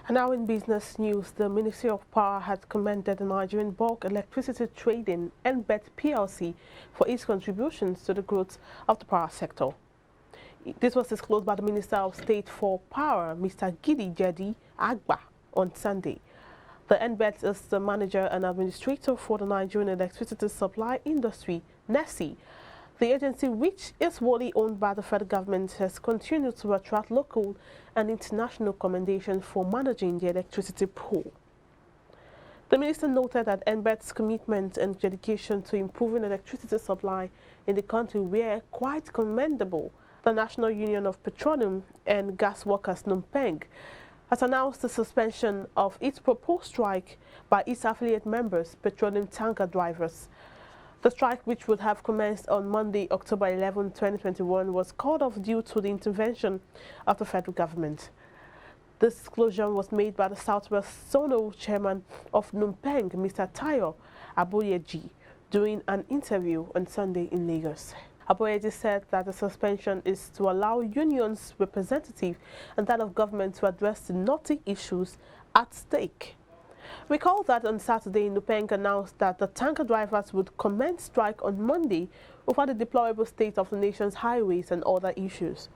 And now in business news, the Ministry of Power has commended the Nigerian Bulk Electricity Trading NBET PLC for its contributions to the growth of the power sector. This was disclosed by the Minister of State for Power, Mr. Gidi Jedi Agba, on Sunday. The NBET is the manager and administrator for the Nigerian Electricity Supply Industry, NESI. The agency, which is wholly owned by the federal government, has continued to attract local and international commendation for managing the electricity pool. The minister noted that NBET's commitment and dedication to improving electricity supply in the country were quite commendable. The National Union of Petroleum and Gas Workers, NUPENG, has announced the suspension of its proposed strike by its affiliate members, petroleum tanker drivers. The strike, which would have commenced on Monday, October 11, 2021, was called off due to the intervention of the federal government. This disclosure was made by the Southwest Zonal Chairman of NUPENG, Mr. Tayo Aboyeji, during an interview on Sunday in Lagos. Aboyeji said that the suspension is to allow unions' representative and that of government to address the knotty issues at stake. Recall that on Saturday, NUPENG announced that the tanker drivers would commence strike on Monday over the deplorable state of the nation's highways and other issues.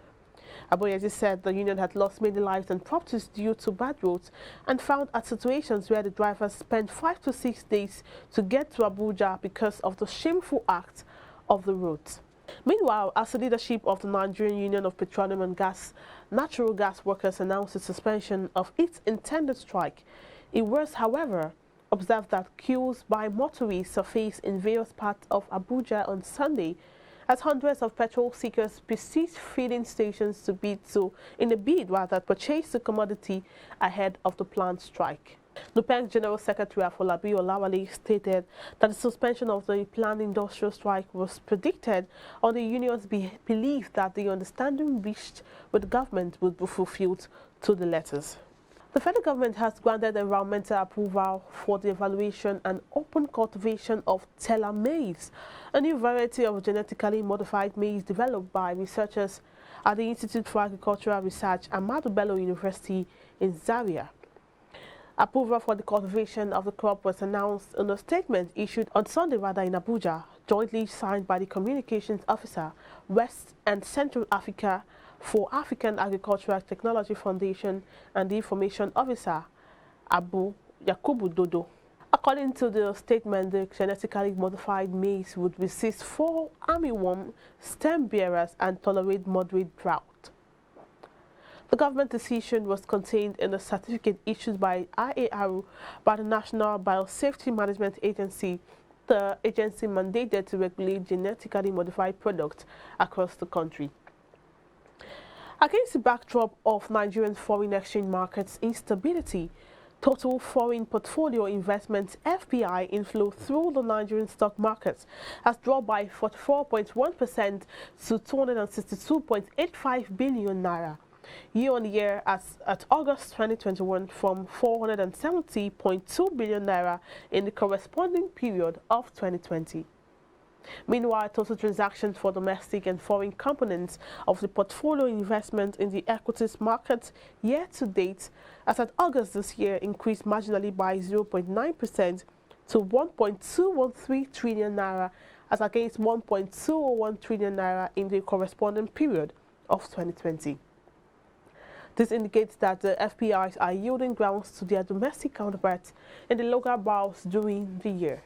Aboyeji said the union had lost many lives and properties due to bad roads and found at situations where the drivers spent 5 to 6 days to get to Abuja because of the shameful act of the roads. Meanwhile, as the leadership of the Nigerian Union of Petroleum and Natural Gas Workers announced the suspension of its intended strike, it was, however, observed that queues by motorists surfaced in various parts of Abuja on Sunday as hundreds of petrol seekers besieged filling stations in a bid to purchase the commodity ahead of the planned strike. NUPENG General Secretary Afolabi Olawale stated that the suspension of the planned industrial strike was predicted on the union's belief that the understanding reached with the government would be fulfilled to the letters. The federal government has granted environmental approval for the evaluation and open cultivation of MAIZE, a new variety of genetically modified maize developed by researchers at the Institute for Agricultural Research, Ahmadu Bello University in Zaria. Approval for the cultivation of the crop was announced in a statement issued on Sunday in Abuja, jointly signed by the Communications Officer, West and Central Africa for African Agricultural Technology Foundation and the Information Officer, Abu Yakubu Dodo. According to the statement, the genetically modified maize would resist 4 armyworm stem bearers and tolerate moderate drought. The government decision was contained in a certificate issued by IARU by the National Biosafety Management Agency, the agency mandated to regulate genetically modified products across the country. Against the backdrop of Nigerian foreign exchange markets instability, total foreign portfolio investments (FPI) inflow through the Nigerian stock markets has dropped by 44.1% to 262.85 billion naira year-on-year at August 2021 from 470.2 billion naira in the corresponding period of 2020. Meanwhile, total transactions for domestic and foreign components of the portfolio investment in the equities market year-to-date as at August this year increased marginally by 0.9% to 1.213 trillion naira as against 1.201 trillion naira in the corresponding period of 2020. This indicates that the FPIs are yielding grounds to their domestic counterparts in the local bourse during the year.